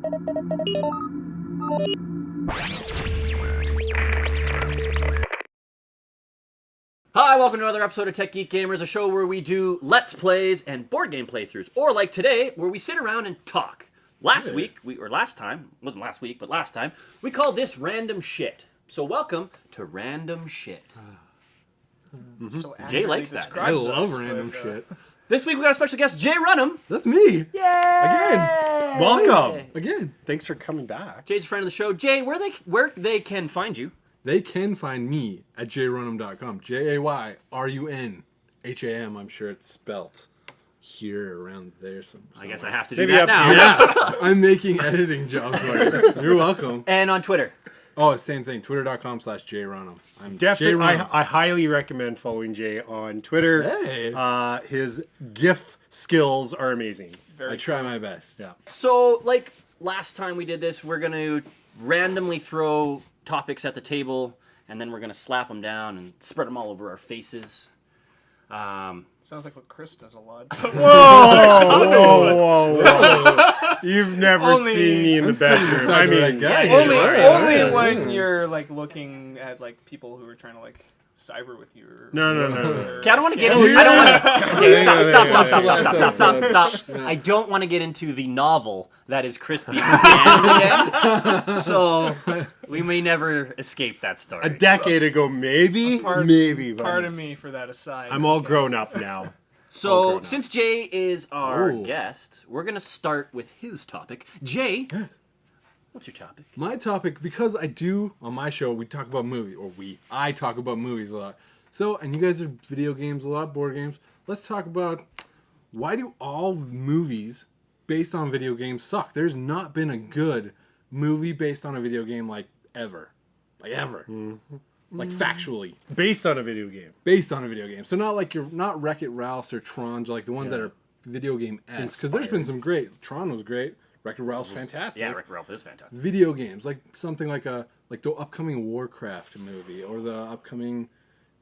Hi, welcome to another episode of Tech Geek Gamers, a show where we do Let's Plays and board game playthroughs. Or like today, where we sit around and talk. Last time, we called this Random Shit. So welcome to Random Shit. So Jay likes that. I love random shit. This week we got a special guest, Jay Runham. That's me. Yay! Again. Welcome. Again. Thanks for coming back. Jay's a friend of the show. Jay, where they can find you? They can find me at jayrunham.com. Jayrunham. I'm sure it's spelt here, around there. I guess I have to do Maybe that up now. here. Yeah. I'm making editing jobs for you. You're welcome. And on Twitter. Oh, same thing. Twitter.com/jayrunham. I'm Definitely, Jay Runham. I highly recommend following Jay on Twitter. Hey. His GIF skills are amazing. I try my best. Yeah. So, like last time we did this, we're going to randomly throw topics at the table, and then we're going to slap them down and spread them all over our faces. Sounds like what Chris does a lot. Whoa. You've never seen me in the bedroom. I mean, only when you're like looking at like people who are trying to like cyber with you. No. Okay, I don't want to get into. I don't want to. Okay, stop. I don't want to get into the novel that is Chris being scammed again. So we may never escape that story. a decade ago, maybe. But Pardon me for that aside. I'm all grown up now. So since Jay is our guest, we're gonna start with his topic. Jay, what's your topic? My topic, because I do, on my show, we talk about movies, I talk about movies a lot. So, and you guys are video games a lot, board games. Let's talk about, why do all movies based on video games suck? There's not been a good movie based on a video game like ever. Like ever. Like factually. Based on a video game. Based on a video game. So not like not Wreck-It Ralphs or Tron's, like the ones that are video game-esque. Because there's been some great. Tron was great. Wreck-It Ralph's fantastic. Yeah, Wreck-It Ralph is fantastic. Video games, like something like the upcoming Warcraft movie or the upcoming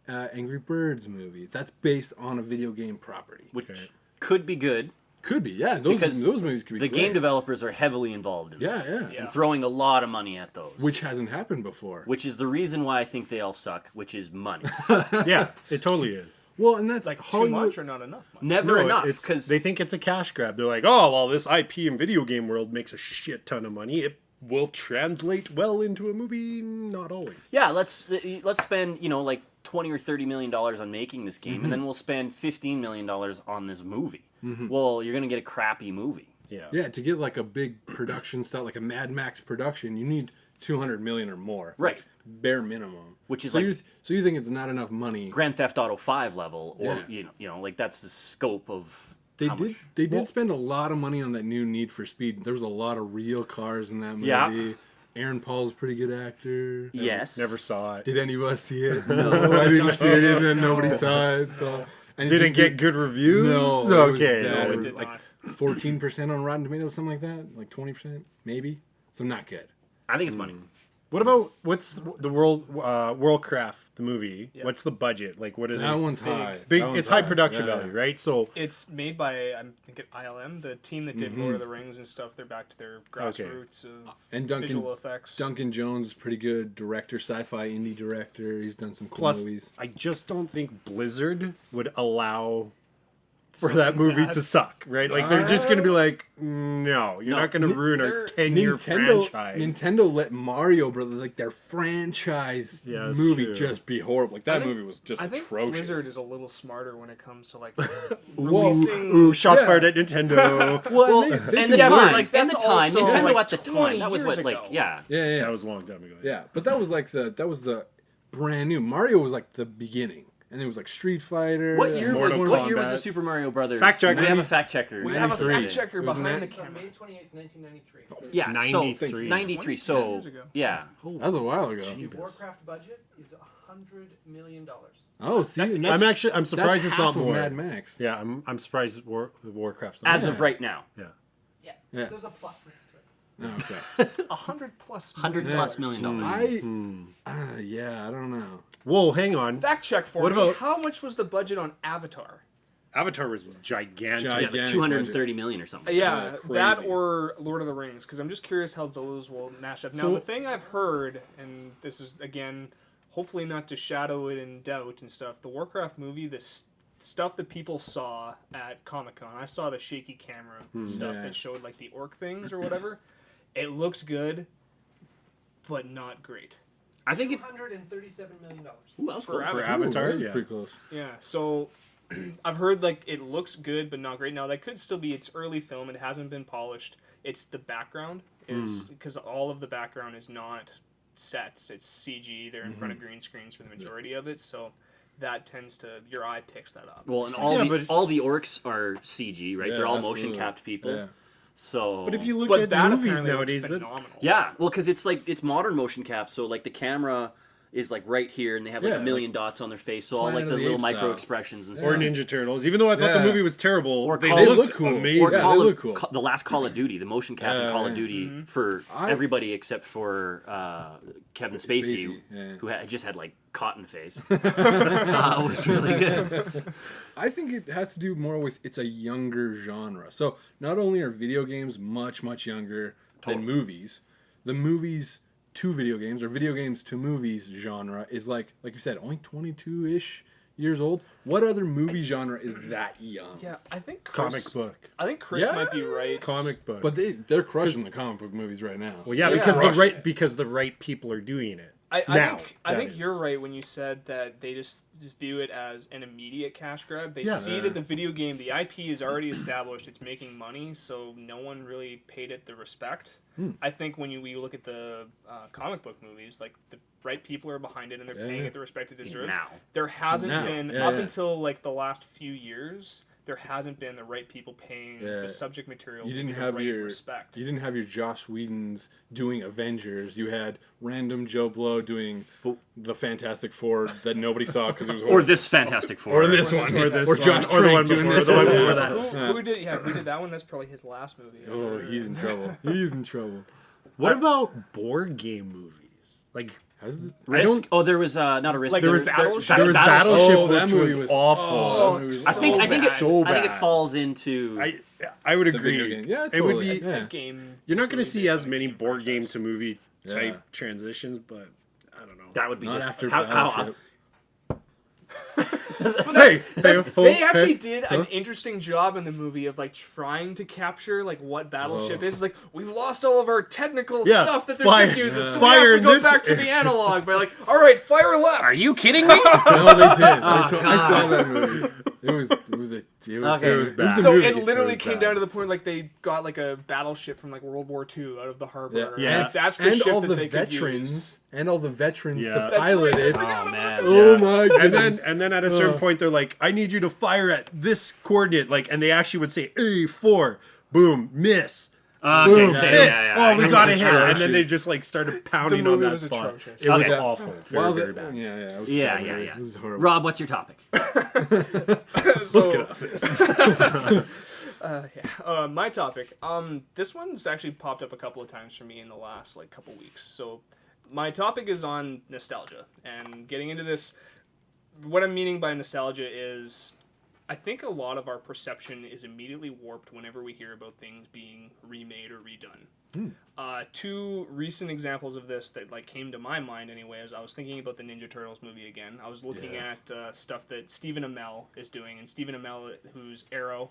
Angry Birds movie. That's based on a video game property. Which could be good. Could be, yeah. Those movies could be The great. Game developers are heavily involved in Yeah, those, yeah. and throwing a lot of money at those. Which hasn't happened before. Which is the reason why I think they all suck, which is money. Yeah, it totally is. Well, and that's like Hollywood. too much or not enough money. Never enough, It's because they think it's a cash grab. They're like, oh, well, this IP in video game world makes a shit ton of money. It will translate well into a movie. Not always. yeah, let's spend like $20 or $30 million on making this game, and then we'll spend $15 million on this movie. Well, you're gonna get a crappy movie. Yeah, to get like a big production stuff, like a Mad Max production, you need $200 million or more. Right. Like, bare minimum. Which is so like so you think it's not enough money? Grand Theft Auto 5 level, or Yeah. like that's the scope of. They how did. much. They did spend a lot of money on that new Need for Speed. There was a lot of real cars in that movie. Yeah. Aaron Paul's a pretty good actor. Yes. Never saw it. Did any of us see it? No, I didn't see it, and nobody saw it. So and Didn't get good reviews? No. Okay. No, it did like not. 14% on Rotten Tomatoes, something like that. Like 20%, maybe. So not good. I think it's money. What about what's the Worldcraft the movie? Yeah. What's the budget? Like what are That they? one's high. Big. That one's It's high high. production Yeah. value, right? So It's made by I think ILM, the team that did Lord of the Rings and stuff. They're back to their grassroots of And visual effects. Duncan Jones, pretty good director, sci-fi indie director. He's done some cool plus, movies. I just don't think Blizzard would allow for that movie to suck, right? Like they're just gonna be like, no, you're not gonna ruin our 10-year franchise. Nintendo let Mario Brothers, like their franchise that's movie, true. just be horrible. Like that think- movie was just I think atrocious. Blizzard is a little smarter when it comes to like Whoa. releasing. Ooh, shots fired at Nintendo. Well, And they the can do it. time, like, and that's the time, also, Nintendo like, at the 20 time, that was years what, like, ago. yeah. Yeah. That was a long time ago. Yeah, but that was the brand new. Mario was like the beginning, and it was like Street Fighter. What year was Mortal what year was Kombat. the Super Mario Brothers? Fact checker. We have a fact checker. We have a 93. fact checker It was behind the nice. camera. May 28th, 1993. Yeah, 93. 93. 20 So years ago. yeah, That was a while ago. The Warcraft budget is $100 million. Oh, see, That's- I'm surprised that's it's half not of more. Mad Max. Yeah, I'm surprised Warcraft's as not of right now, Yeah. Yeah. Yeah. There's a plus next to it. Oh, okay. 100 plus. $100+ million. I don't know. Whoa, hang on. Fact check for What me. about- How much was the budget on Avatar? Avatar was gigantic. Yeah, like Gigantic 230 million or something. Yeah, crazy. that or Lord of the Rings, because I'm just curious how those will match up. Now, So- the thing I've heard, and this is, again, hopefully not to shadow it in doubt and stuff, the Warcraft movie, stuff that people saw at Comic-Con, I saw the shaky camera stuff Yeah. that showed, like, the orc things or whatever. It looks good, but not great. I think it. $237 million. Ooh, that was For cool. Avatar. For Avatar, That was yeah. pretty close. Yeah, so I've heard, like, it looks good, but not great. Now, that could still be its early film. It hasn't been polished. It's the background, because all of the background is not sets. It's CG. They're in front of green screens for the majority of it, so that tends to, your eye picks that up. Well, and Yeah, all the orcs are CG, right? Yeah, They're all absolutely. motion capped people. Yeah. So. But if you look But at that movies apparently nowadays, looks that, phenomenal. Yeah, well, because it's modern motion cap, so like the camera is like right here, and they have like Yeah, a million dots on their face, so all Planet like of the the little Apes micro style. expressions and or stuff. Ninja Turtles, even though I thought Yeah. the movie was terrible, Or they Call- looked cool. amazing. Or Yeah, Call they of- look cool. the last Call of Duty, the motion cap in Call of Yeah. Duty for I- everybody except for Kevin Spacey, Spacey, yeah. who just had like cotton face. Was really good. I think it has to do more with it's a younger genre. So not only are video games much younger than movies, the movies to video games or video games to movies genre is like you said, only 22-ish years old. What other movie genre is that young? Yeah, I think Chris, Comic book. I think Chris Yeah. might be right. Comic book. But they're crushing the comic book movies right now. well, yeah, Yeah. because the right people are doing it. I Now, think I that think is. you're right when you said that they just view it as an immediate cash grab. They Yeah. see that the video game, the IP is already established, it's making money, so no one really paid it the respect. I think when you look at the comic book movies, like the right people are behind it and they're paying it the respect it deserves. Now. There hasn't Now. been Yeah, up yeah. until like the last few years. There hasn't been the right people paying Yeah. the subject material. You to didn't the have right your respect. You didn't have your Joss Whedons doing Avengers. You had random Joe Blow doing the Fantastic Four that nobody saw because it was Or this Fantastic Four. Or this one, or this Or one, Josh or the one Trank doing before, this the one one. before that. Who did? Yeah, who did that one? That's probably his last movie. Oh, he's in trouble. He's in trouble. What about board game movies? Like, How's the, I don't. Oh, there was not a risk. Like there there was was Battleship? There was Battleship. Battleship, Oh, that which movie was was- awful. Oh, that movie was I think so I think bad. it, So I think it bad. falls into. I would the video agree. game? Yeah, it would totally. be. Yeah. That game. You're not going to really see based as on the many game board game franchise. to movie type Yeah. transitions, but I don't know. that would be Not just after how, Battleship. Hey, They actually did an interesting job in the movie of like trying to capture like what Battleship is. Like we've lost all of our technical Yeah, stuff that the fire- ship uses, so fire we have to go this- back to the analog. By like, all right, fire left. Are you kidding me? No, they did. I God. saw that movie. It was Okay. it was bad. So movie. it literally was came bad. down to the point like they got like a battleship from like World War II out of the harbor. Yeah. And, Yeah. like, that's the and ship all that the they could use. veterans and all the veterans Yeah. to That's pilot right, it. I Oh man. Oh my and then goodness! at a certain point they're like, I need you to fire at this coordinate, like, and they actually would say A4, boom, miss. Okay, Boom, okay, miss. yeah. Oh, we got a hit, atrocious. and then they just like started pounding The on movie that was spot. atrocious. It was Okay. awful, very, Well, very bad. Yeah, it was Yeah, horrible. yeah, yeah. It was horrible. Rob, what's your topic? Let's get off this. My topic. This one's actually popped up a couple of times for me in the last like couple weeks. So, my topic is on nostalgia and getting into this. What I'm meaning by nostalgia is, I think a lot of our perception is immediately warped whenever we hear about things being remade or redone. Two recent examples of this that like came to my mind anyway as I was thinking about the Ninja Turtles movie again. I was looking at stuff that Stephen Amell is doing, and Stephen Amell, who's Arrow.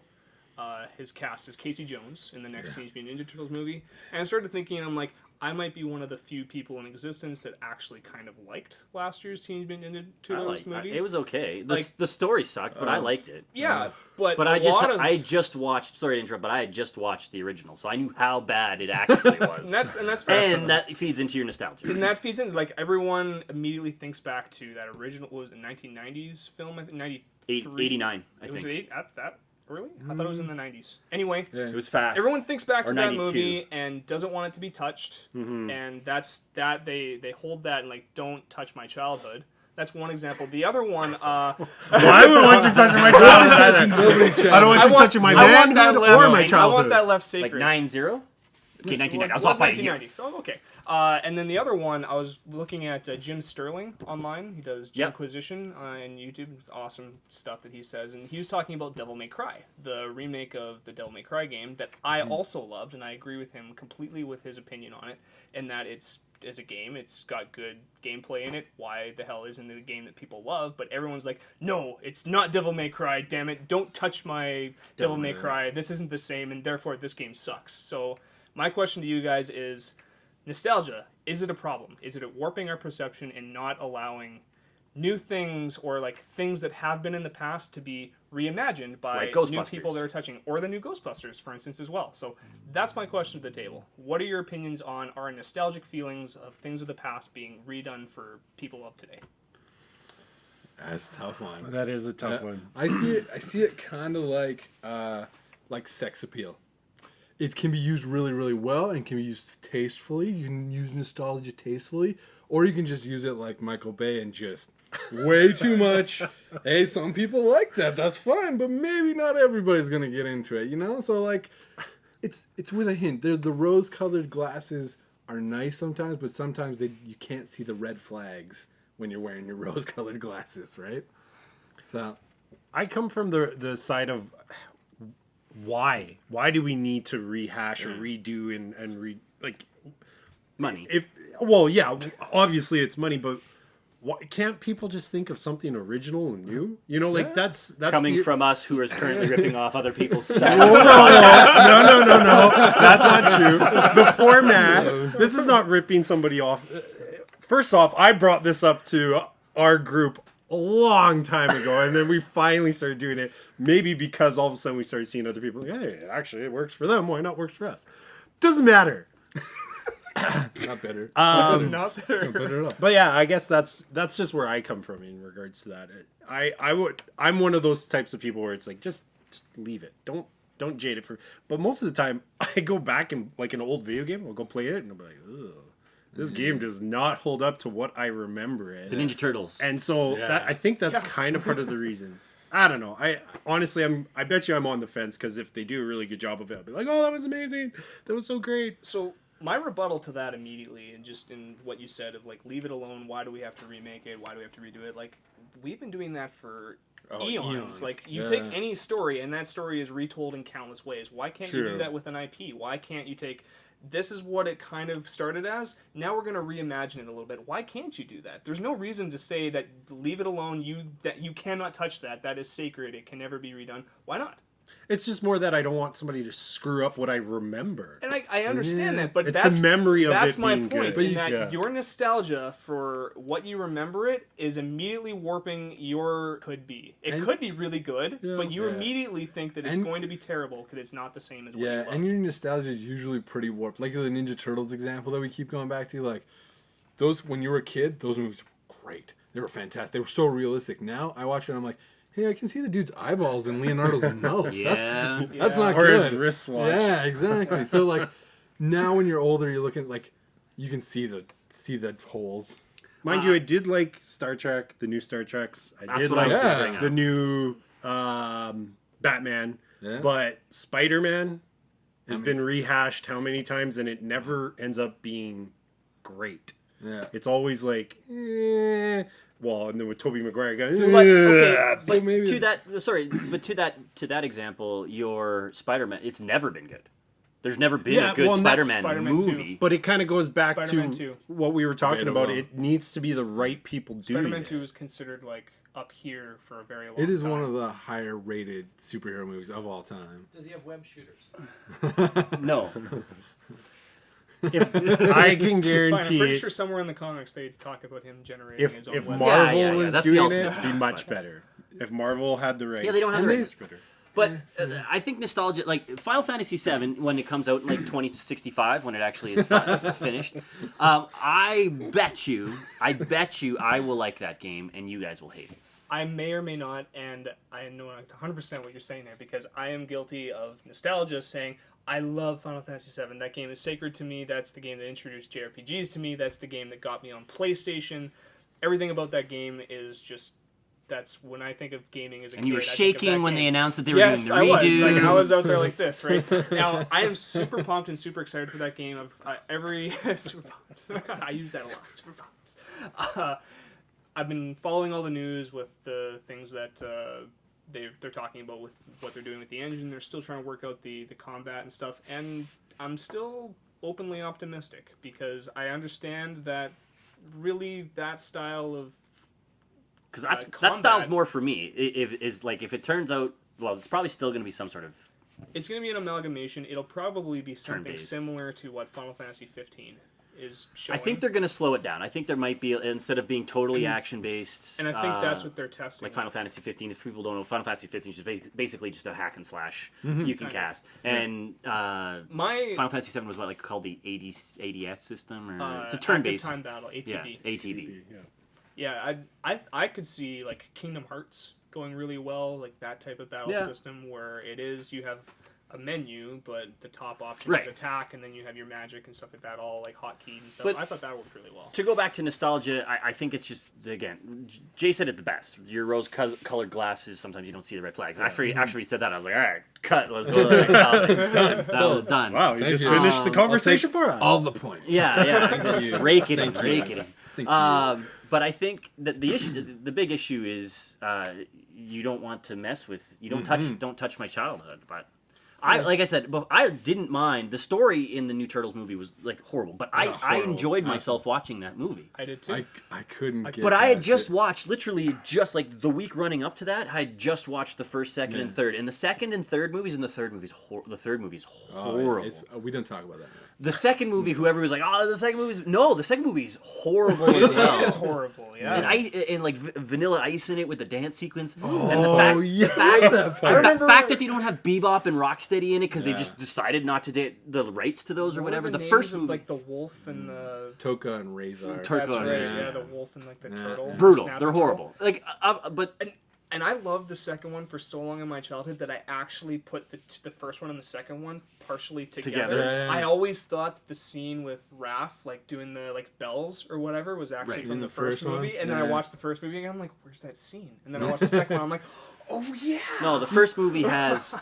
His cast is Casey Jones in the next Teenage Mutant Ninja Turtles movie. And I started thinking, I'm like, I might be one of the few people in existence that actually kind of liked last year's Teenage Mutant Ninja Turtles movie. It was okay. Like- The story sucked, but I liked it. Yeah, but But a lot of, I just watched. Sorry to interrupt, but I had just watched the original, so I knew how bad it actually was. and that's fair. And that feeds into your nostalgia. And that feeds in, like, everyone immediately thinks back to that original, what was it, 1990s film? I think 93. 89, I It was think. at that early? I thought it was in the 90s. Anyway, It was fast. everyone thinks back Or to that 92. movie and doesn't want it to be touched. And they hold that and, like, don't touch my childhood. That's one example. The other one, I wouldn't want you touching my childhood. Nobody's I don't want you touching my I want that manhood left, or my I want childhood. that left like sacred. 9-0. Okay, 1990. I was It off by a year. 1990. So, okay. And then the other one, I was looking at Jim Sterling online. He does Jimquisition on YouTube. Awesome stuff that he says. And he was talking about Devil May Cry, the remake of the Devil May Cry game that I also loved, and I agree with him completely with his opinion on it, and that it's as a game, it's got good gameplay in it. Why the hell isn't it a game that people love? But everyone's like, no, it's not Devil May Cry, damn it. Don't touch my Devil May Cry. This isn't the same, and therefore this game sucks. So my question to you guys is, nostalgia, is it a problem? Is it warping our perception and not allowing new things or like things that have been in the past to be reimagined by new people that are touching, or the new Ghostbusters, for instance, as well? So that's my question to the table. What are your opinions on our nostalgic feelings of things of the past being redone for people of today? That's a tough one. That is a tough one. I see it kind of like sex appeal. It can be used really, really well and can be used tastefully. You can use nostalgia tastefully, or you can just use it like Michael Bay and just way too much. Hey, some people like that. That's fine, but maybe not everybody's gonna get into it, you know? So like, it's with a hint. The rose-colored glasses are nice sometimes, but sometimes you can't see the red flags when you're wearing your rose-colored glasses, right? So I come from the side of why do we need to rehash or redo and Money. Obviously it's money, but can't people just think of something original and new? You know, like that's Coming from us, who is currently ripping off other people's stuff. no, that's not true. The format. This is not ripping somebody off. First off, I brought this up to our group a long time ago, and then we finally started doing it. Maybe because all of a sudden we started seeing other people. Hey, actually, it works for them. Why not works for us? Doesn't matter. not better. Not better. Not better at all. But yeah, I guess that's just where I come from in regards to that. I'm one of those types of people where it's like just leave it. Don't jade it for. But most of the time, I go back and like an old video game, I'll go play it, and I'll be like, ugh. This game does not hold up to what I remember it. The Ninja Turtles. And so I think that's kind of part of the reason. I don't know. I bet you I'm on the fence, because if they do a really good job of it, I'll be like, oh, that was amazing. That was so great. So my rebuttal to that immediately, and just in what you said of like, leave it alone. Why do we have to remake it? Why do we have to redo it? Like, we've been doing that for eons. Like, you take any story, and that story is retold in countless ways. Why can't you do that with an IP? Why can't you take, this is what it kind of started as, now we're going to reimagine it a little bit. Why can't you do that? There's no reason to say that leave it alone, that you cannot touch that. That is sacred. It can never be redone. Why not? It's just more that I don't want somebody to screw up what I remember. And I understand that, but It's that's the memory of that's it my being point. good. In that your nostalgia for what you remember it is immediately warping your could be. It could be really good, but you immediately think that it's going to be terrible because it's not the same as what you loved. And your nostalgia is usually pretty warped. Like the Ninja Turtles example that we keep going back to, like those when you were a kid, those movies were great. They were fantastic. They were so realistic. Now I watch it and I'm like, hey, I can see the dude's eyeballs in Leonardo's mouth. That's not or good. his wristwatch. Yeah, exactly. So like now when you're older, you're looking like you can see the holes. Mind you, I did like Star Trek, the new Star Treks. I did like the new Batman, but Spider-Man has been rehashed how many times, and it never ends up being great. Yeah, it's always like, well, and then with Tobey Maguire, guys. To that example, your Spider-Man, it's never been good. There's never been a good Spider-Man movie. 2. But it kind of goes back Spider-Man to 2. what we were talking about. It needs to be the right people doing Spider-Man it. 2 is considered like up here for a very long time. It is one of the higher rated superhero movies of all time. Does he have web shooters? No. I can guarantee I'm pretty it. sure somewhere in the comics they talk about him generating his own If web. Marvel was that's the doing it, ultimate it'd be much better. If Marvel had the rights, Yeah, they don't have the rights. better. But I think nostalgia, like Final Fantasy VII, when it comes out in like 2065, when it actually is finished, I bet you I will like that game, and you guys will hate it. I may or may not, and I know 100% what you're saying there, because I am guilty of nostalgia saying, I love Final Fantasy VII. That game is sacred to me. That's the game that introduced JRPGs to me. That's the game that got me on PlayStation. Everything about that game is just that's when I think of gaming as a kid. And you were I think of shaking that when they game. announced that they were Yes, doing the I was. redo. Like, I was out there like this, right? Now, I am super pumped and super excited for that game. Every super pumped. I use that a lot. Super pumped. I've been following all the news with the things that they're talking about with what they're doing with the engine. They're still trying to work out the combat and stuff, and I'm still openly optimistic because I understand that really that style of Because that combat- style's more for me. If it turns out, well, it's probably still going to be some sort of. it's going to be an amalgamation. It'll probably be something Turn-based. similar to what Final Fantasy 15 is showing. I think they're going to slow it down. I think there might be, instead of being totally action based. and I think that's what they're testing. Like Final Fantasy 15, if people don't know, Final Fantasy 15 is just basically just a hack and slash you can cast. And My Final Fantasy 7 was what, like called the ADS system, or it's a active turn-based. time battle ATB. Yeah, ATB. Yeah, I could see like Kingdom Hearts going really well, like that type of battle Yeah. system where it is you have a menu, but the top option Right. is attack, and then you have your magic and stuff like that, all like hotkeyed and stuff. But- I thought that worked really well. To go back to nostalgia, I think it's just, again, Jay said it the best. Your rose-colored glasses, sometimes you don't see the red flags. After he said that, I was like, all right, cut, let's go to the next topic. Done. That was done. Wow, you Thank just you. finished the conversation for us. All the points. Yeah, exactly. you. Rake it in, Thank you. rake it in. Thank you. But I think that the big issue is you don't want to mess with, you don't touch my childhood. But like I said, but I didn't mind the story in the new Turtles movie was like horrible, but I horrible. enjoyed myself watching that movie. I did too. I couldn't get But I had past just it. watched, literally just like the week running up to that, I had just watched the first, second, and third. And the second and third movies, and the third movie's Oh, horrible. we don't talk about that. The second movie, whoever was like, oh, the second movie's horrible as well. It is horrible, yeah. And like Vanilla Ice in it with the dance sequence. Oh, And the fact, yeah, that part. the fact that they don't have Bebop and Rocksteady in it because they just decided not to get the rights to those or What are whatever. The names first of, movie, like the wolf and the Toka and Razor. Tur- that's Turtle, right, yeah. yeah, the wolf and like the Yeah. turtle. brutal. Snap They're the turtle. horrible. Like, but And I loved the second one for so long in my childhood that I actually put the first one and the second one partially together. Yeah, yeah. I always thought that the scene with Raph, like doing the like bells or whatever, was actually Right. from In the the first first one? movie. And then I Yeah. watched the first movie again. I'm like, where's that scene? And then I watched the second one. I'm like, oh yeah. no, the first movie has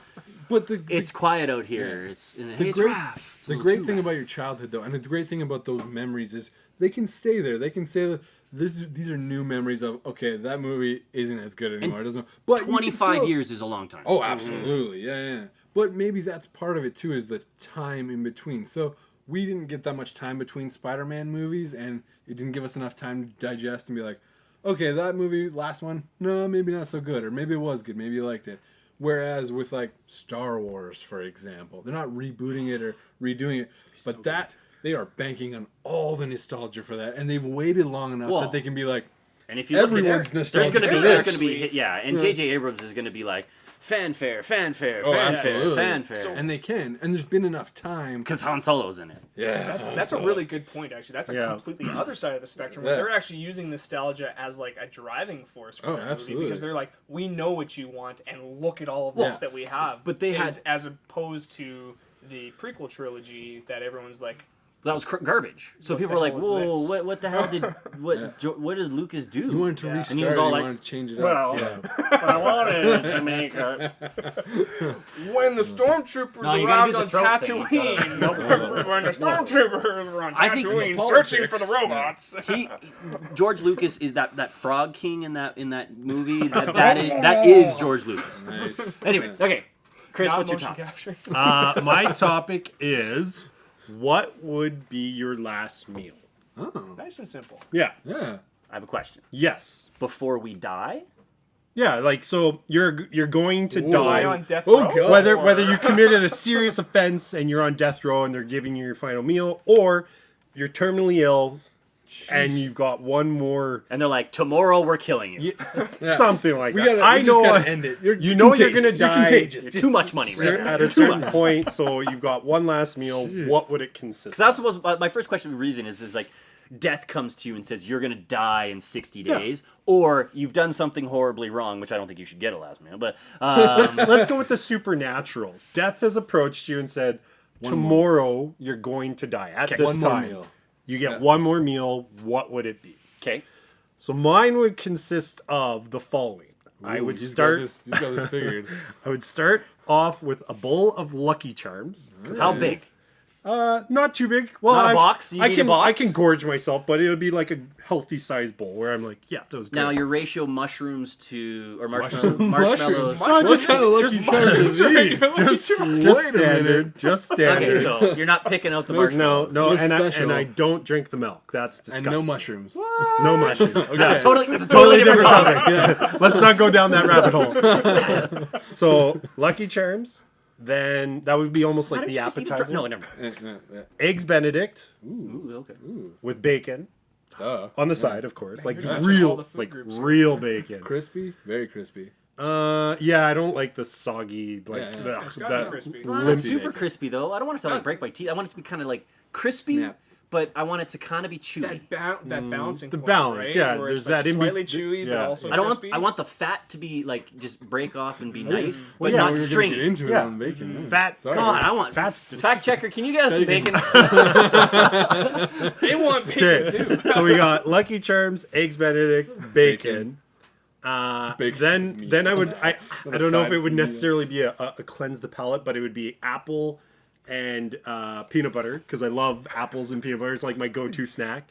But the it's quiet out here. Yeah. It's hey, the it's great, Raph. It's a the little great too thing Raph. about your childhood, though, and the great thing about those memories is they can stay there. They can say that these are new memories of, okay, that movie isn't as good anymore. It doesn't. But you can 25 still- years is a long time. Oh, absolutely, yeah. But maybe that's part of it too, is the time in between. So we didn't get that much time between Spider-Man movies, and it didn't give us enough time to digest and be like, okay, that movie, last one, no, maybe not so good, or maybe it was good, maybe you liked it. Whereas with like Star Wars, for example, they're not rebooting it or redoing it, but they are banking on all the nostalgia for that, and they've waited long enough Well, that they can be like, And if you look at everyone's it, nostalgic there's for gonna this. be yeah, and J.J. Abrams is gonna be like fanfare, oh, absolutely. fanfare, And they can, and there's been enough time. because Han Solo's in it. Yeah, That's a really good point, actually. That's a Yeah. completely other side of the spectrum where Yeah. they're actually using nostalgia as like a driving force for Oh, that movie absolutely. because they're like, we know what you want and look at all of this Yeah. that we have. But they as opposed to the prequel trilogy that everyone's like, That was garbage. So What people the were like, hell is "Whoa, this?" what the hell did what did Lucas do?" You wanted to Yeah. restart, And he was it, all you like, wanted to change it "Well, up. Yeah. I wanted to make a when the stormtroopers No, you gotta arrived do the on throat thing. Tatooine, when the stormtroopers were on I think Tatooine the searching for the robots. George Lucas is that frog king in that movie. That is George Lucas. Nice. Anyway, okay, Chris, Not what's your motion top? capture. My topic is, what would be your last meal? Oh, Nice and simple. Yeah. yeah. I have a question. Yes. Before we die, Yeah, like, so you're going to Are you die. on death Oh, row? God. Whether you committed a serious offense and you're on death row and they're giving you your final meal, or you're terminally ill and you've got one more, and they're like, "Tomorrow we're killing you." something like We that. gotta, I we know. just gotta end it. You know you're gonna contagious. You're die. contagious. It's Just- too much money, right? At a certain point, so you've got one last meal. What would it consist? So that's supposed. My first question, reason is like, death comes to you and says you're gonna die in 60 days, or you've done something horribly wrong, which I don't think you should get a last meal. But Let's go with the supernatural. Death has approached you and said, "Tomorrow you're going to die." At this One more time, meal. you get one more meal. What would it be? okay, So mine would consist of the following. I would He's start. Got he's got this figured. I would start off with a bowl of Lucky Charms. How big? Not too big. Well, Not a box? You I need a can box? I can gorge myself, but it would be like a healthy size bowl where I'm like, yeah, that was good. Now your ratio mushrooms to or marshmallows. No, What kind of Lucky Charms are these? just Wait a standard. minute. Just Okay, standard. so you're not picking out the marshmallows. No, No and special. I don't drink the milk. That's And disgusting. no mushrooms. No mushrooms. That's a totally different topic. Yeah. Let's not go down that rabbit hole. So Lucky Charms. Then that would be almost like Why don't the you just eat a appetizer. No, never mind. Eggs Benedict Ooh, okay. with bacon Duh. on the side, of course, like touching all real, the food like groups. real bacon. Crispy, very crispy. Yeah, I don't like the soggy, like Yeah, yeah. ugh, It's gotta that be crispy. Not Limpy super bacon. crispy though. I don't want it to like break my teeth. I want it to be kind of like crispy, Snap. but I want it to kind of be chewy. That balancing The point, balance, right? yeah, Where there's it's like that in slightly be- chewy, yeah, but also yeah. I don't want. crispy. I want the fat to be like just break off and be nice, but Yeah, not we're gonna stringy. Get into it Yeah. on bacon. Yeah. Fat. Sorry. God, I want Fat's just fact checker. Can you get us some bacon? They want bacon Okay, too. so we got Lucky Charms, Eggs Benedict, bacon. Bacon's Then I would I don't know if side it would to me. necessarily be a cleanse the palate, but it would be apple and peanut butter because I love apples and peanut butter. It's like my go-to snack.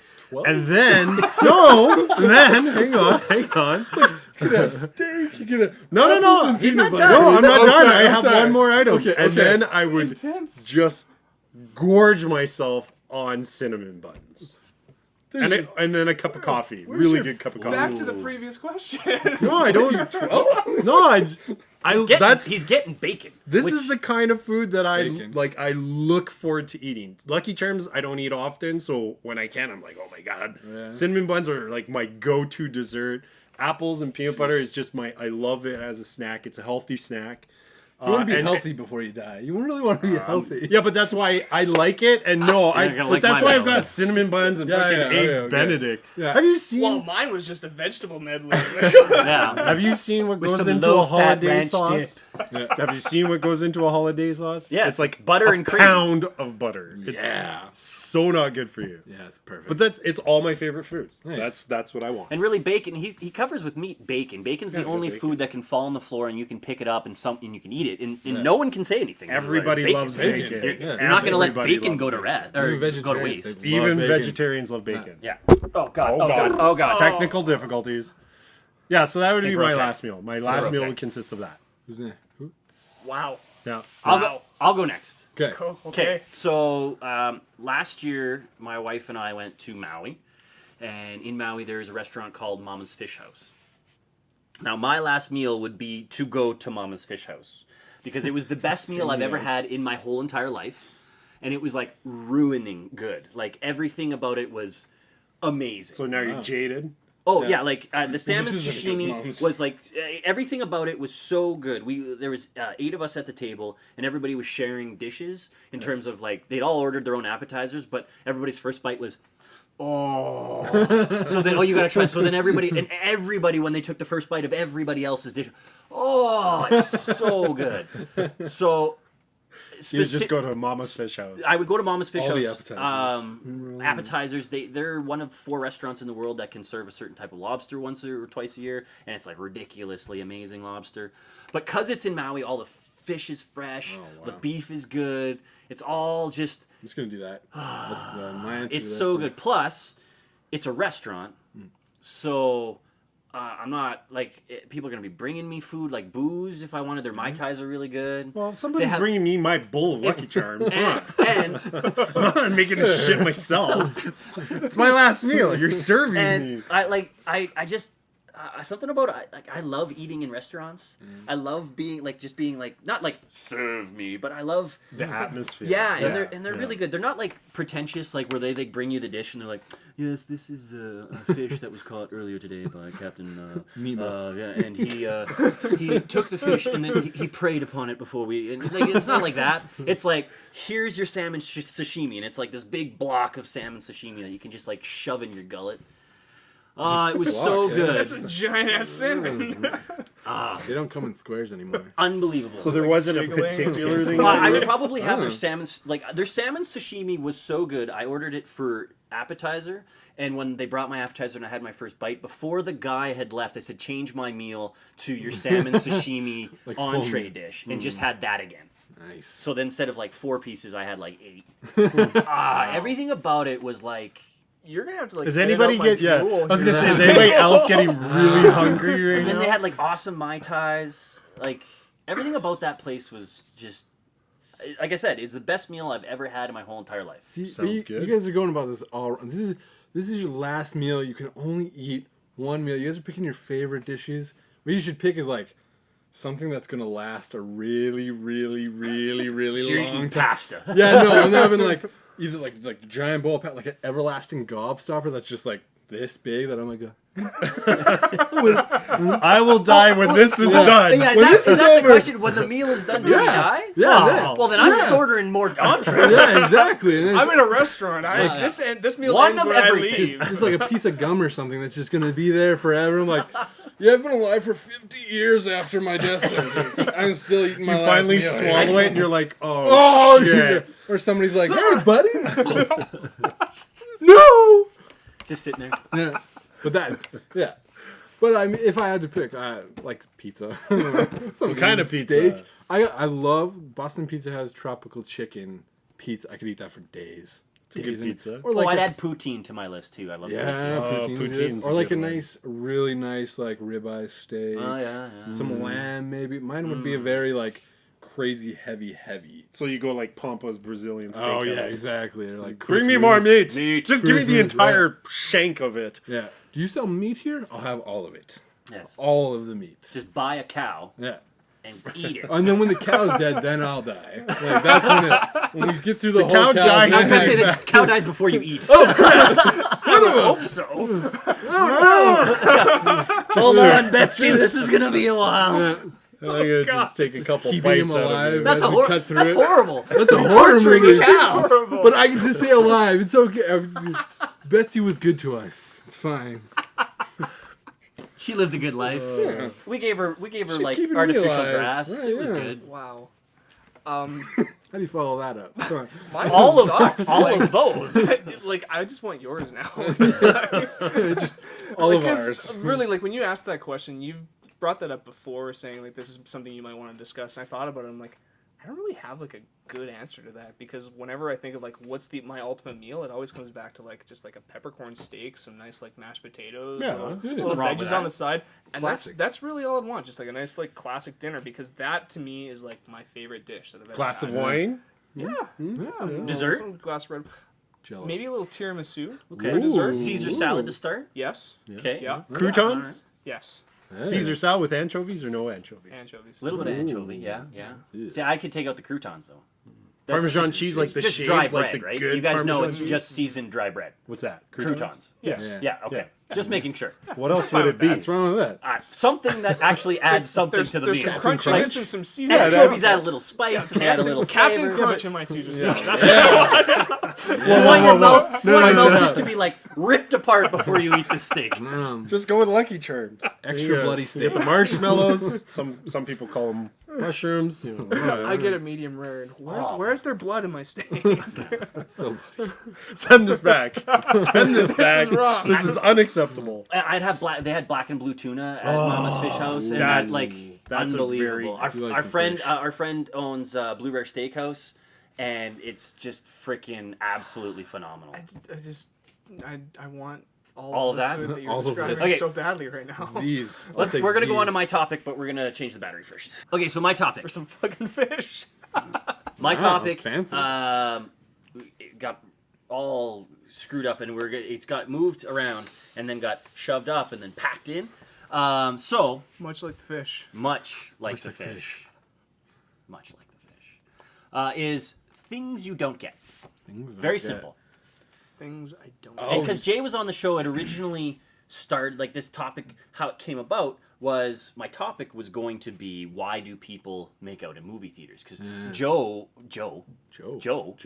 And then hang on. You could have steak. You could have No. He's not butter. done. No, I'm not Oh, done. sorry, I I'm have sorry. one more item. Okay, and okay. then I would Intense. just gorge myself on cinnamon buns. And then a cup of coffee. Really your- good cup of coffee. Back to the previous question. No, I don't. No, He's getting bacon. This which- is the kind of food that I Bacon. like. I look forward to eating. Lucky Charms I don't eat often, so when I can, I'm like, oh my god. Yeah. Cinnamon buns are like my go-to dessert. Apples and peanut butter is just my. I love it as a snack. It's a healthy snack. You want to be and- healthy before you die. You really want to be healthy. Yeah, but that's why I like it. And no, You're not gonna but like that's mine, why I've though. got cinnamon buns and Yeah, fucking yeah, eggs okay. Benedict. Yeah. Have you seen? Well, mine was just a vegetable medley. Yeah. Have you seen what With goes some into a low-fat holiday ranch sauce? Have you seen what goes into a holiday sauce? Yes, it's like butter a and cream. pound of butter. It's Yeah. so not good for you. Yeah, it's perfect. But it's all my favorite foods. Nice. That's what I want. And really, bacon. He covers with meat. Bacon. Bacon's the Yeah, only bacon. food that can fall on the floor and you can pick it up and you can eat it, and no one can say anything. Everybody It's loves Bacon. bacon. You're, Yeah. you're not going to let Everybody bacon loves go to rest or Even go to vegetarians, waste. they Even love bacon. vegetarians love bacon. Yeah. Oh god. Oh god. Oh god. Technical difficulties. Yeah, so that would be we're my okay. last meal. My last meal okay. would consist of that. Who's next? Who? Wow. Yeah. I'll go next. Okay. Cool. Okay. Okay. So last year, my wife and I went to Maui, and in Maui there's a restaurant called Mama's Fish House. Now, my last meal would be to go to Mama's Fish House because it was the best meal I've ever had in my whole entire life, and it was like ruining good. Like everything about it was amazing. So now you're jaded. Oh yeah, like the salmon isn't just sashimi Mom's. was like everything about it was so good. There was 8 of us at the table, and everybody was sharing dishes in terms of like they'd all ordered their own appetizers, but everybody's first bite was, oh. So then you gotta try. So then everybody when they took the first bite of everybody else's dish, oh, it's so good. So You just go to Mama's Fish House. I would go to Mama's Fish All the House. appetizers. Appetizers. They're one of 4 restaurants in the world that can serve a certain type of lobster once or twice a year, and it's like ridiculously amazing lobster. But because it's in Maui, all the fish is fresh. Oh, wow. The beef is good. It's all just. I'm just gonna do that. That's my answer. It's to that, so too. good. Plus, it's a restaurant, so. I'm not like people are gonna be bringing me food like booze if I wanted. Their mai tais are really good. Well, if somebody's They have- bringing me my bowl of Lucky Charms. Come on. and I'm making this shit myself. It's my last meal. You're serving me. and I just something about I love eating in restaurants. I love being not like serve me, but I love The atmosphere. yeah, and they're really good. They're not like pretentious like where they bring you the dish and they're like, yes, this is a fish that was caught earlier today by Captain Nemo. yeah, and he took the fish and then he preyed upon it before we. And like, it's not like that. It's like here's your salmon sashimi, and it's like this big block of salmon sashimi that you can just like shove in your gullet. It was so Blocks, yeah. good. That's a giant ass cinnamon. They don't come in squares anymore. Unbelievable. So there wasn't a jiggling. particular thing. I would probably have their salmon. Like their salmon sashimi was so good. I ordered it for appetizer, and when they brought my appetizer and I had my first bite, before the guy had left, I said, "Change my meal to your salmon sashimi Like entree full. dish," and just had that again. Nice. So then instead of like 4 pieces, I had like 8. Everything about it was like. You're gonna have to like. Does edit anybody out my get? Yeah, drool I was here. gonna say, is anybody else getting really hungry right And then now? they had like awesome Mai Tais. Like everything about that place was just. Like I said, it's the best meal I've ever had in my whole entire life. See, Sounds you, good. you guys are going about this all. This is your last meal. You can only eat one meal. You guys are picking your favorite dishes. What you should pick is like something that's gonna last a really, really, really, really So you're long eating time. pasta. Yeah, no, I'm having like either like giant bowl of like an everlasting gobstopper that's just like this big that I'm like. I will die when this is done. Yeah, When this is is that the over- question? When the meal is done, do you die? Yeah. Well, then I'm just ordering more entrees. Yeah, exactly. And I'm in a restaurant. Yeah. This meal One ends of when I everything. leave. it's like a piece of gum or something that's just gonna be there forever. I'm like, yeah, I've been alive for 50 years after my death sentence. I'm still eating my You last finally meal. swallow it, and you're like, oh, Oh, shit. yeah. Or somebody's like, hey, buddy. No. Just sitting there. Yeah. But that, yeah. But I mean, if I had to pick, I like pizza. Some kind of steak. pizza? I love Boston Pizza has tropical chicken pizza. I could eat that for days. It's a good pizza. Or Oh, like I'd a- add poutine to my list too. I love yeah, poutine. poutine's good. poutine's a Or like a good one. nice, really nice like ribeye steak. Oh yeah, yeah. Some lamb maybe. Mine would be a very like crazy heavy. So you go like Pompa's Brazilian steak. Oh yeah, exactly. Or like Bring me Christmas. more meat. Meat. Just give me the Christmas, entire shank of it. Yeah. Do you sell meat here? I'll have all of it. Yes. All of the meat. Just buy a cow Yeah. and eat it. And then when the cow's dead, then I'll die. Like that's when we get through the whole cow cow dies. I was gonna say thing. the cow dies before you eat. hope so. Hold on, Betsy. This is gonna be a while. I'm gonna just take a couple keeping bites him out of alive. it. That's As we cut through that's it. horrible. That's a horror Torturing movie. a cow. But I get to stay alive. It's okay. Betsy was good to us. It's fine. She lived a good life. We gave her She's like keeping me artificial alive. grass. Right, It was yeah. good. Wow. How do you follow that up? Come on. Mine All sucks. of those. Like I just want yours now. Just all of Because ours. really, like when you asked that question, you've brought that up before, saying like this is something you might want to discuss. And I thought about it. I'm like, I don't really have like a good answer to that because whenever I think of like what's my ultimate meal, it always comes back to like just like a peppercorn steak, some nice like mashed potatoes, Yeah, little nothing wrong with veggies that. on the side, and Classic. that's really all I'd want. Just like a nice like classic dinner because that to me is like my favorite dish that I've ever Glass of had. wine. Yeah. Dessert. A glass of red. Jello. Maybe a little tiramisu. Okay. For dessert. Caesar salad to start. Yes. Okay. Yeah. Croutons. Yes. Caesar salad with anchovies or no anchovies? Anchovies. A little bit of anchovy. Yeah. See, I could take out the croutons though. That's Parmesan just- cheese, it's like the just shaved, dry like bread, the right? good You guys know Parmesan it's cheese? just seasoned dry bread. What's that? Croutons. Yes. Yeah. Yeah. Okay. Just making sure. What else would it be? What's wrong with that? Something that actually adds something There's to the some meal. crunchiness Crunch. and some seasoning. Anchovies add a little spice and they add a little Captain flavor. Crunch in my Caesar salad. That's You want your mouth, Spice your it mouth up. just to be like ripped apart before you eat the steak. Just go with Lucky Charms. Extra Yeah. bloody You steak. get the marshmallows. Some people call them mushrooms. You know, I get a medium rare. And where's their blood in my steak? So Send this back. Send this back. is wrong. This is unacceptable. I'd have black. They had black and blue tuna at Mama's Fish House, and that's- like that's a unbelievable. very- do like Our some friend, fish. our friend owns Blue Rare Steakhouse, and it's just freaking absolutely phenomenal. I want All of the that? food that you're All of describing it. Okay. so badly right now. these. We're gonna go on to my topic, but we're gonna change the battery first. Okay, so my topic. For some fucking fish. My topic. fancy. It got all screwed up, and it's got moved around, and then got shoved up, and then packed in. So Much like the fish. much like the fish. Much like the fish. Is things you don't get. Things I Very get. simple. Things I don't. Oh. And because Jay was on the show, it originally started, like this topic, how it came about was my topic was going to be why do people make out in movie theaters? Because Joe, Joe. Who's Joe?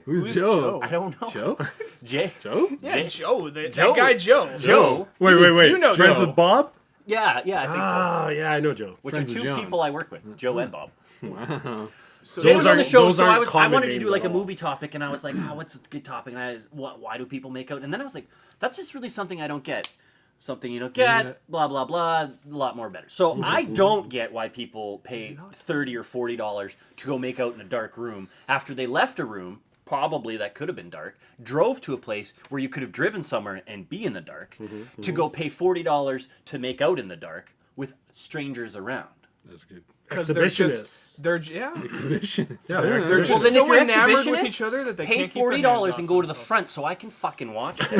Who's Joe? I don't know. Joe? Jay, Joe? Yeah, Joe. that Joe. guy Joe. Joe. Wait. You know Friends Joe. with Bob? Yeah, I think so. Oh, yeah, I know Joe. Which Friends are with two John. people I work with, Joe and Bob. Wow. So Jay was on the show, those so aren't I common wanted to do names like at a all. movie topic, and I was like, what's a good topic? And why do people make out? And then I was like, that's just really something I don't get. Something you don't get, Yeah. blah blah blah, a lot more better. So I don't get why people pay $30 or $40 to go make out in a dark room after they left a room, probably that could have been dark, drove to a place where you could have driven somewhere and be in the dark, to go pay $40 to make out in the dark with strangers around. That's good. because Exhibitionists. they're Exhibitionists. Yeah, they're They're Well, just then so if you're enamored with exhibitionists, each other that they pay can't keep their hands $40 off and go to the themselves. front so I can fucking watch it.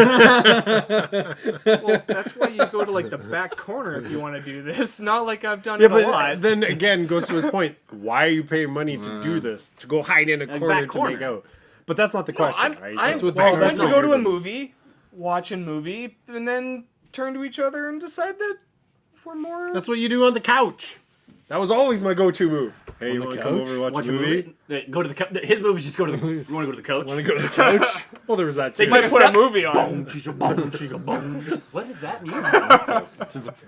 Well, that's why you go to like the back corner if you want to do this. Not like I've done Yeah, it a but lot. then again, goes to his point. Why are you paying money to do this? To go hide in a Like corner back to make corner. out? But that's not the question, I'm, right? I That's what well, the went that's to what go to you're a doing. movie, watch a movie, and then turn to each other and decide that we're more. That's what you do on the couch. That was always my go-to move. Hey, you the want to come couch? over and watch, Watch a movie? Go to the couch. His movies just go to the. You want to go to the couch? Want to go to the couch? Well, there was that too. Take might a put a step. movie on. What does that mean? I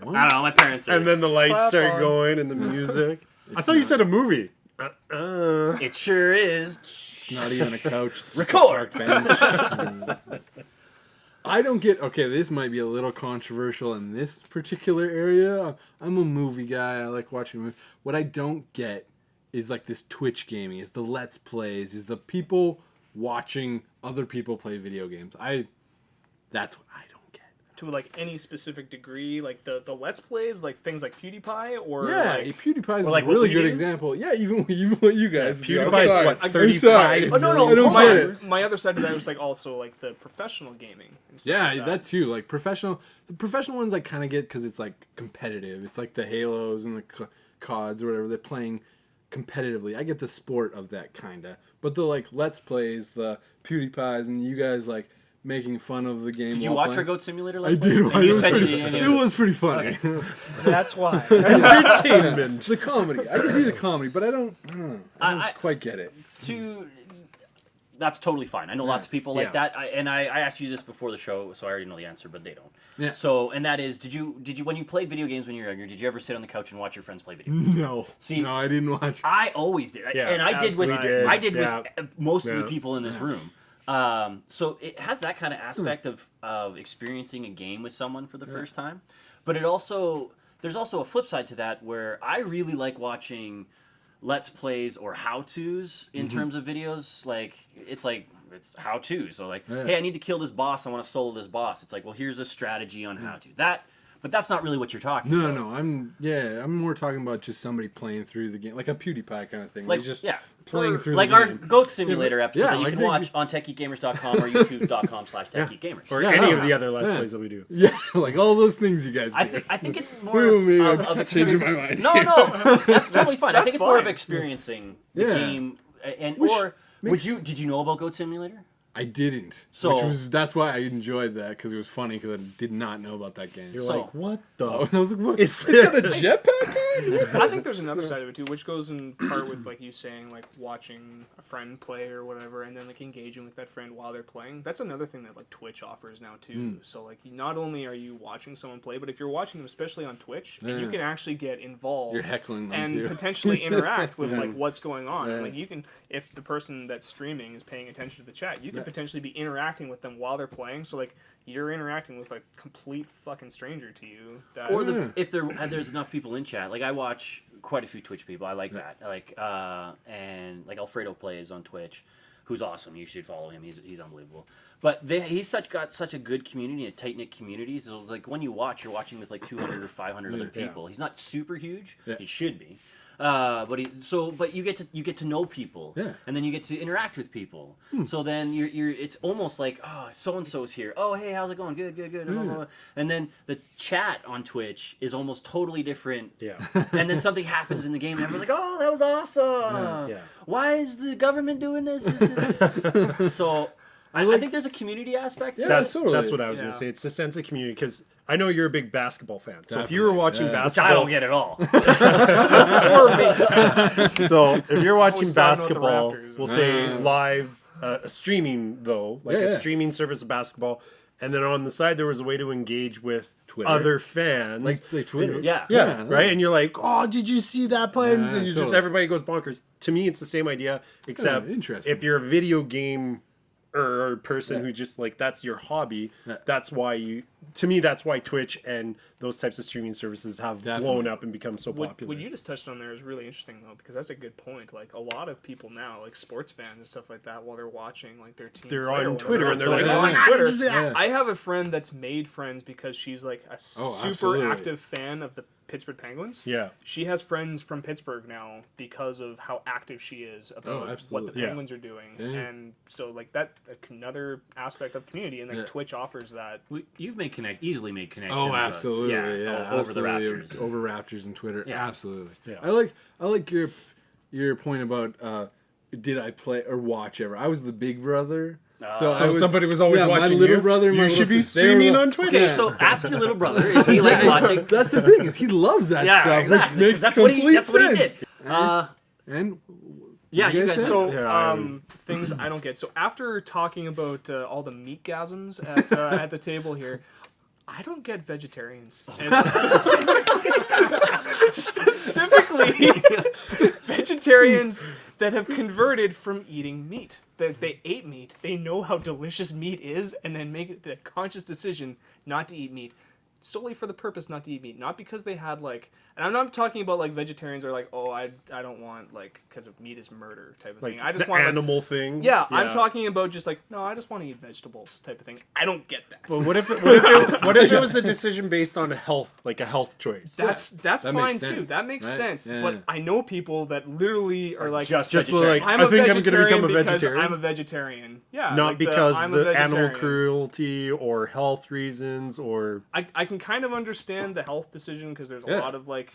don't know. My parents. Are, And then the lights Clap start on. going and the music. I thought you said a movie. it sure is. It's not even a couch. It's just a Record. park bench. I don't get. Okay, this might be a little controversial in this particular area. I'm a movie guy. I like watching movies. What I don't get is like this Twitch gaming. Is the Let's Plays. Is the people watching other people play video games. That's what I don't get. To like any specific degree, like the Let's Plays, like things like PewDiePie, or Yeah, like, PewDiePie is like a what really we good do? example. Yeah, even what you guys do. I'm PewDiePie's sorry. what, I'm 35 sorry. Oh, no, I don't hold get on. it. my other side of that was like also like the professional gaming. And stuff Yeah, like that too. Like the professional ones I kind of get because it's like competitive. It's like the Halos and the CODs or whatever. They're playing competitively. I get the sport of that kind of. But the like Let's Plays, the PewDiePies, and you guys like making fun of the game. Did you while watch playing. our Goat Simulator? I Let's Play? did. And It you was said pretty, you didn't. it was pretty funny. That's why. Entertainment. The comedy. I can see the comedy, but I don't know. I don't I- quite get it. That's totally fine. I know lots of people like Yeah. that. I asked you this before the show, so I already know the answer, but they don't. Yeah. So, and that is, did you when you played video games when you were younger, did you ever sit on the couch and watch your friends play video games? No. See- no, I didn't watch. I always did, Yeah, and I did with absolutely. I did Yeah. with most of the Yeah. people in this room. So it has that kind of aspect of experiencing a game with someone for the first time, but there's also a flip side to that where I really like watching Let's Plays or how-tos in terms of videos. It's how-to. So hey, I need to kill this boss. I want to solo this boss. It's like, well, here's a strategy on how to. But that's not really what you're talking about. No, I'm more talking about just somebody playing through the game, like a PewDiePie kind of thing. Like, He's just yeah. playing through Like the our game. Goat Simulator episode yeah, that you like can they- watch on techgeekgamers.com or youtube.com/techgeekgamers. Or Yeah, any no. of the other Let's Yeah. Plays that we do. Yeah, like all those things you guys do. I think it's more Ooh, of changing experience. my mind. No, that's totally fine. I that's think it's more of fine. experiencing the Yeah. game. And Which did you know about Goat Simulator? I didn't. So- That's why I enjoyed that, because it was funny, because I did not know about that game. You're So- like, what the? Oh, and I was like, what? It's- It's got a jetpack in? I think there's another side of it too, which goes in part with like you saying like watching a friend play or whatever, and then like engaging with that friend while they're playing. That's another thing that like Twitch offers now too. So like not only are you watching someone play, but if you're watching them, especially on Twitch, and you Yeah. can actually get involved. You're heckling them and too. potentially interact with like what's going on. Yeah. Like you can, if the person that's streaming is paying attention to the chat, you can potentially be interacting with them while they're playing. So like you're interacting with like complete fucking stranger to you. That, Or Yeah. if there's enough people in chat. Like I watch quite a few Twitch people. I like that. And like Alfredo plays on Twitch, who's awesome. You should follow him. He's unbelievable. But he's got such a good community, a tight knit community. So like when you watch, you're watching with like 200 or 500 other people. He's not super huge. Yeah. He should be. But you get to know people, Yeah. and then you get to interact with people. So then you're it's almost like, oh, so and so's here. Oh, hey, how's it going? Good. Blah, blah, blah. And then the chat on Twitch is almost totally different. Yeah. And then something happens in the game, and everyone's like, oh, that was awesome. Yeah. Why is the government doing this? So I think there's a community aspect. Yeah, to That's it. totally. that's what I was Yeah. gonna say. It's the sense of community because I know you're a big basketball fan. So if you Definitely, were watching yeah. Which I basketball, don't get at all. Or me. so if you're watching Always talking about the basketball, Raptors. we'll say live streaming though, like Yeah, a yeah. streaming service of basketball, and then on the side there was a way to engage with Twitter. other fans, Like say Twitter. Yeah. Yeah, Yeah, right. And you're like, oh, did you see that play? Yeah, and you just totally. everybody goes bonkers. To me, it's the same idea, except interesting. if you're a video game or person who just like that's your hobby, Yeah. that's why you. To me, that's why Twitch and those types of streaming services have blown Definitely. up and become so popular. What you just touched on there is really interesting though, because that's a good point. Like a lot of people now, like sports fans and stuff like that, while they're watching like their team, They're play or on whatever, Twitter and they're like, Yeah. oh my on god, Twitter. did you see that? Yeah. I have a friend that's made friends because she's like a super absolutely. active fan of the Pittsburgh Penguins. Yeah. She has friends from Pittsburgh now because of how active she is about what the absolutely. Yeah. Penguins are doing. Yeah. And so like that another aspect of community, and like Yeah. Twitch offers that. You've easily made connections. Oh, absolutely. Yeah, over absolutely. the Raptors. Over Raptors and Twitter. Yeah. Absolutely. Yeah. I like your point about did I play or watch ever? I was the big brother. So somebody was always watching my little you? brother. And You my should be sister, they were streaming the- on Twitch. Okay, so ask your little brother if he likes watching. That's the thing is he loves that Yeah, stuff, exactly. which makes That's complete what he sense. did. And Yeah, you guys. said? So Yeah, things I don't get. So after talking about all the meatgasms at the table here, I don't get vegetarians. And specifically vegetarians that have converted from eating meat. That they ate meat, they know how delicious meat is, and then make it a conscious decision not to eat meat. Solely for the purpose not to eat meat, not because they had like, and I'm not talking about like vegetarians are like, oh, I don't want like because of meat is murder type of Like thing. I just the want like, animal thing. yeah, I'm talking about just like, no, I just want to eat vegetables type of thing. I don't get that. But what if it was a decision based on health, like a health choice? That's that fine makes too. sense, That makes right? senent. Yeah, But yeah. I know people that literally are like, Just like, I'm I a think I'm gonna vegetarian become a because vegetarian. I'm a vegetarian. Yeah, Not like because I'm a the animal vegetarian. cruelty or health reasons or I can kind of understand the health decision because there's a Yeah. lot of like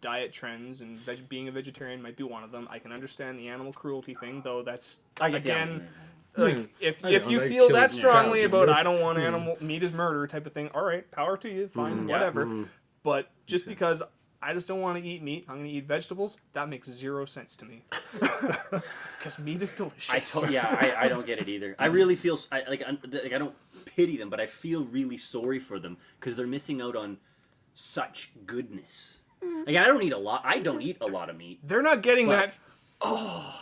diet trends and being a vegetarian might be one of them. I can understand the animal cruelty thing though. That's I get down again. with it. Like if I if know, you they feel kill that strongly cows, about man. I don't want animal meat is murder type of thing, all right, power to you, fine, whatever. But just because I just don't want to eat meat, I'm going to eat vegetables. That makes zero sense to me. Because meat is delicious. I don't get it either. I really feel I don't pity them, but I feel really sorry for them because they're missing out on such goodness. Like I don't eat a lot. I don't eat a lot of meat. They're not getting But- that.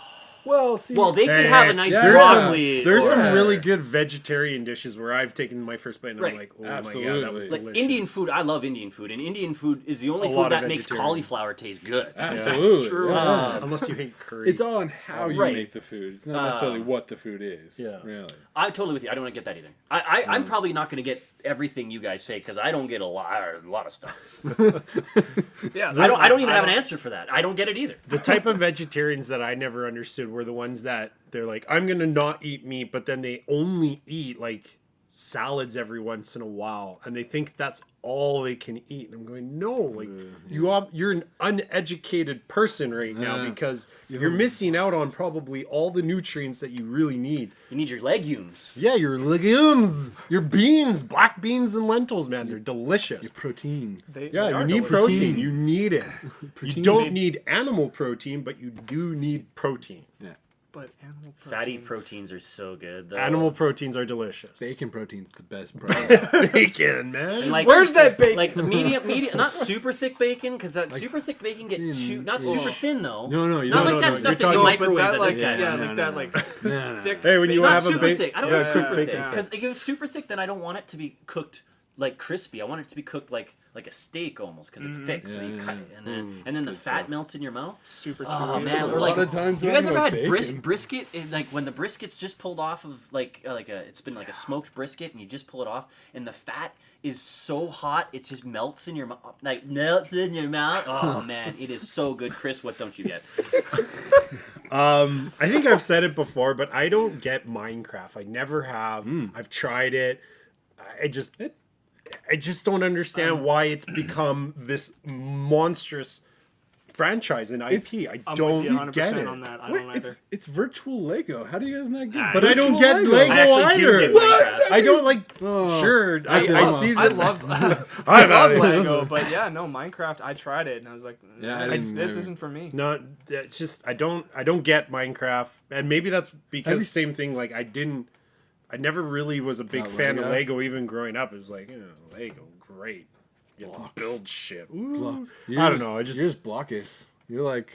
well, see, Well, they could Hey, have a hey, nice there's broccoli. there's or- some really good vegetarian dishes where I've taken my first bite and Right. I'm like, oh my god, that Absolutely. was like delicious. Indian food. I love Indian food, and Indian food is the only A food lot of that makes vegetarian. cauliflower taste good. absolutely. true. yeah. Unless you hate curry. It's all on how you Right. make the food. It's not necessarily what the food is. Yeah. Really. I'm totally with you. I don't get that either. I'm probably not going to get everything you guys say because I don't get a lot of stuff. Yeah, I don't even have an answer for that. I don't get it either. the type of vegetarians that I never understood were the ones that they're like, I'm gonna not eat meat, but then they only eat like salads every once in a while, and they think that's all they can eat. And I'm going, no, like you're an uneducated person right now Yeah. because you're missing out on probably all the nutrients that you really need. You need your legumes. Yeah, your legumes, your beans, black beans and lentils, man, they're delicious. Protein. Yeah, you need protein. You need it. You don't need animal protein, but you do need protein. Yeah. But animal protein. Fatty proteins are so good. Though. Animal proteins are delicious. Bacon protein's the best protein. Bacon, man. And like, Where's that bacon? Like medium, not super thick bacon, because that super thick bacon get too, not super thin though. No, you Not don't. like that no, stuff you're that you talking- but microwave that that like this guy. yeah, No, like no, that no. like No, no. thick. Hey, when you bacon. Not have a super ba- thick. I don't yeah, want super bacon thick. fat. Because if it's super thick, then I don't want it to be cooked like crispy. I want it to be cooked like a steak almost, because it's thick. So you cut it, and then the fat stuff. melts in your mouth. super Oh chewy. man, A or lot like, of times you guys talking ever about had bacon. brisket? Like when the brisket's just pulled off of like it's been like a smoked brisket, and you just pull it off, and the fat is so hot it just melts in your mouth, like melts in your mouth. Oh man, it is so good. Chris, what don't you get? I think I've said it before, but I don't get Minecraft. I never have. I've tried it. I just don't understand why it's become this monstrous franchise and IP. I I'm don't with you 100% get it. on that. I Wait, don't either. it's virtual Lego. How do you guys not get? But I don't virtual get Lego I actually do either. get Minecraft. I don't like. Oh, Sure, I dilemma. see I that. love I'm I out love of here. Lego, but yeah, no, Minecraft. I tried it and I was like, Yeah, I this didn't- isn't for me. No, it's just I don't get Minecraft, and maybe that's because you- same thing. Like I never really was a big Not fan of Lego? Lego even growing up. It was like, Lego, great, you get to build shit. Ooh. I don't know. You're just blockers. You're like,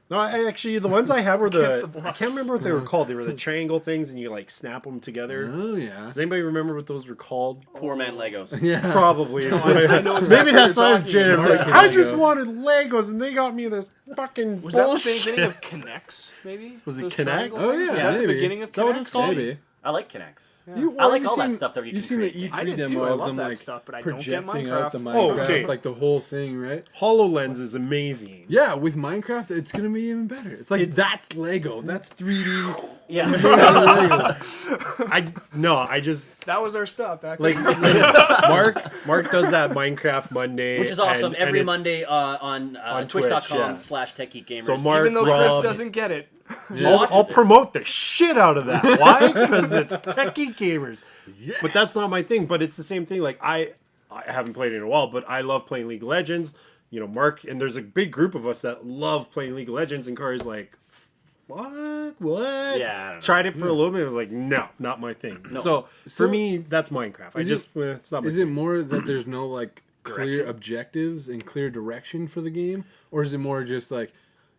No, actually the ones I had were Against the the I blocks. can't remember what they were called. They were the triangle things, and you like snap them together. oh yeah, Does anybody remember what those were called? Poor man Legos. yeah. Probably. I know exactly Maybe that's what why I you're was jaded. I was talking like, about. I just wanted Legos, and they got me this fucking Was that the bullshit. beginning of Connects, maybe? Was it Those Kinect? triangle Oh, things? yeah, Was that maybe. the beginning of Is that what it's Kinects? called? Maybe. I like Kinects. You, I like you've all that seen- stuff that you You've can seen the create. I E3 did too. demo I of love them that like stuff, but I don't get projecting out the Minecraft. Oh, Minecraft, okay. like the whole thing, right? HoloLens is amazing. Yeah, with Minecraft, it's gonna be even better. It's like that's Lego. That's 3D. Yeah. I just That was our stuff back like then. Mark does that Minecraft Monday, Which is awesome. and Every it's- Monday on Twitch, twitch.com yeah. /TechGeekGamers. So Mark, Even though Chris Rob, doesn't get it. I'll promote the shit out of that. Why? Because it's Tech Geek Gamers. Yeah. But that's not my thing. But it's the same thing. Like I haven't played it in a while, but I love playing League of Legends. You know, Mark, and there's a big group of us that love playing League of Legends, and Cory's like, fuck, what? Yeah, I don't know. Tried it for a little bit, and was like, no, not my thing. So for me, that's Minecraft. It's not my Is thing. it more that there's no like clear objectives and clear direction for the game, or is it more just like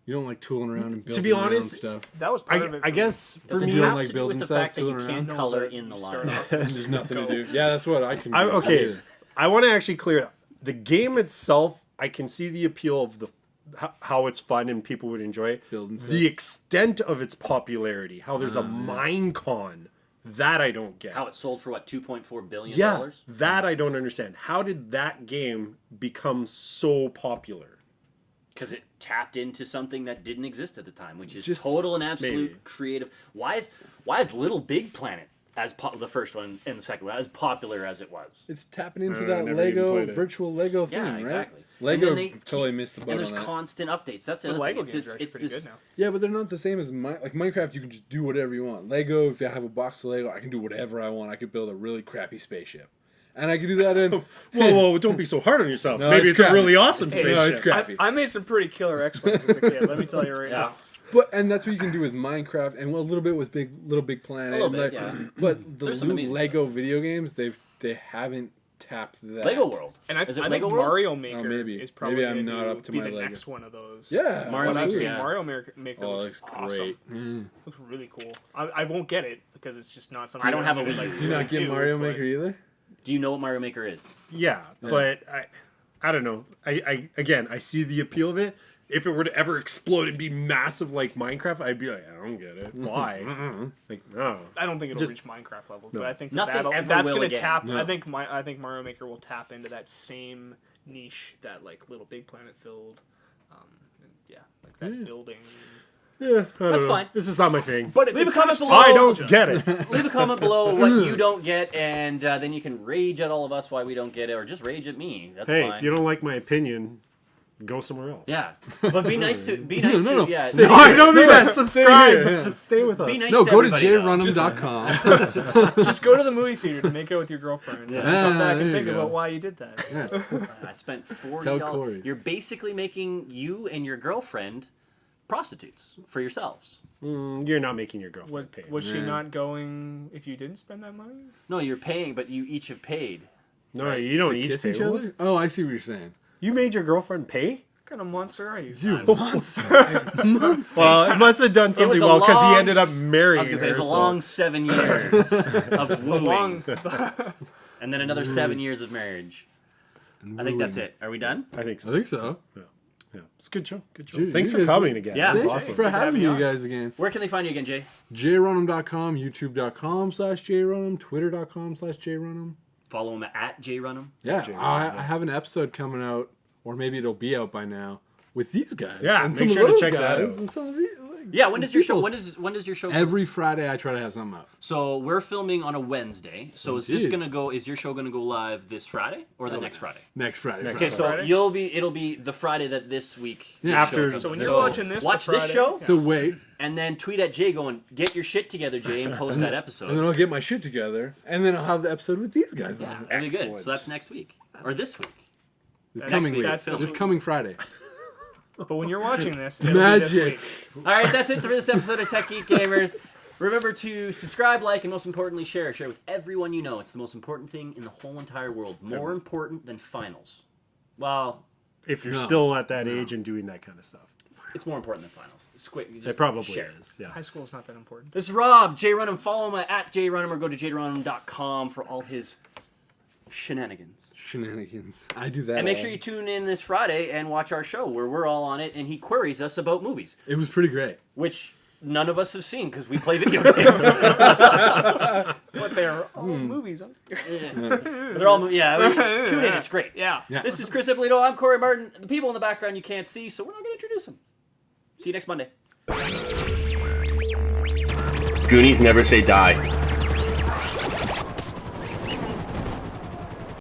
you don't like tooling around and building be around honest, stuff? That was part of it. I for guess for Does it me, you don't have like to do building with the fact that stuff, you tooling can't around? color but in the you line? start off- There's nothing to do. Yeah, that's what I can. okay. I want to actually clear it up. The game itself, I can see the appeal of how it's fun and people would enjoy it. Building stuff. The extent of its popularity, how there's a Minecon, that I don't get. How it sold for what, $2.4 billion? Yeah, that I don't understand. How did that game become so popular? Because it tapped into something that didn't exist at the time, which is Just- total and absolute maybe. creative. Why is Little Big Planet the first one and the second one as popular as it was? It's tapping into I that never even Lego played it. virtual Lego thing, Yeah, right? exactly. Lego And then they totally keep- missed the boat And there's on that. constant updates. That's the The other Lego thing. games are actually pretty good now. Yeah, but they're not the same as like Minecraft. You can just do whatever you want. Lego, if I have a box of Lego, I can do whatever I want. I could build a really crappy spaceship, and I could do that in. Whoa, don't be so hard on yourself. No, Maybe it's it's a crappy. really awesome No, spaceship. it's crappy. I made some pretty killer X-Wings as a kid. Let me tell you right now. But that's what you can do with Minecraft and a little bit with Little Big Planet. A little and bit, like, yeah. But the There's some new amazing Lego video games, they haven't tapped that. Lego World. And I Is it think Lego World? Mario Maker Oh, maybe. is probably Maybe I'm going not up to be my the Lego. next one of those. Yeah, Mario What I've Maker, seen, yeah. Mario Maker Oh, looks looks awesome. great. Looks really cool. I won't get it because it's just not something. I don't have a I'm Wii gonna, U. like, Do you not really get do, Mario but- Maker either? Do you know what Mario Maker is? Yeah, but I don't know. I see the appeal of it. If it were to ever explode and be massive like Minecraft, I'd be like, I don't get it. Why? Like, no. I don't think it'll Just- reach Minecraft levels, but I think Nothing ever that's will going again. to tap. No. I think Mario Maker will tap into that same niche that like Little Big Planet filled. And yeah, like that building. Yeah, I don't That's know. fine. This is not my thing. But it's Leave a a comment console. below. I don't get it. Leave a comment below what you don't get, and then you can rage at all of us why we don't get it, or just rage at me. That's Hey, fine. if you don't like my opinion, go somewhere else. Yeah, but be nice to yeah. No, I don't mean that. Subscribe. here. Stay with us. Be nice No, to go to everybody, though. jayrunham.com. Just go to the movie theater to make out with your girlfriend. And come back there and you think go. about why you did that. I spent $40. Tell Cory. You're basically making you and your girlfriend prostitutes for yourselves. You're not making your girlfriend pay. Was she Yeah. not going if you didn't spend that money? No, you're paying, but you each have paid. No, you don't each Kiss pay. each other? Oh, I see what you're saying. You made your girlfriend pay? What kind of monster are you? Well, it must have done something a well because he long ended up I marrying was gonna say her. it was a so- long 7 years of wooing, Long. and then another 7 years of marriage. I think that's it. Are we done? I think so. I think so. Yeah. It's a good show. Good show. Dude, Thanks you for guys- coming again. Yeah. That's Thanks awesome. for having me you on. guys again. Where can they find you again, Jay? jayrunham.com, youtube.com/jayrunham, twitter.com/jayrunham. Follow him at Jay Runham. Yeah, Jay I Runham, have an episode coming out, or maybe it'll be out by now, with these guys. Yeah, and make some of sure to those check that guys out. And some of these, Yeah, when does your show? People- When does your show? Every Friday I try to have something up. So we're filming on a Wednesday. So is this Indeed. gonna go? Is your show gonna go live this Friday or the next Friday? Next Friday. Next Okay, Friday. so Friday? it'll be the Friday that this week. this After- show comes So out. when you're watching this, watch the this Friday, show, yeah. So wait, and then tweet at Jay going, "Get your shit together, Jay," and post that and then episode. I'll get my shit together, and then I'll have the episode with these guys Yeah, on. that'll be good. Excellent. So that's next week or this week. This Next coming week. week. That's this This week. coming Friday. But when you're watching this, it'll be this Magic. week. All right, that's it for this episode of Tech Geek Gamers. Remember to subscribe, like, and most importantly, share. Share with everyone you know. It's the most important thing in the whole entire world. More important than finals. Well, If you're No. still at that age and doing that kind of stuff. it's more important than finals. It's quick. You just It probably share. is. Yeah. High school is not that important. This is Rob, Jay Runham. Follow him at Jay Runham or go to jayrunham.com for all his shenanigans. Shenanigans. I do that. And make all. sure you tune in this Friday and watch our show where we're all on it and he queries us about movies, It was pretty great. which none of us have seen because we play video games. But they're all movies. They're all, tune in. It's great. Yeah. Yeah. This is Chris Ippolito. I'm Cory Martin. The people in the background you can't see, so we're not going to introduce them. See you next Monday. Goonies never say die.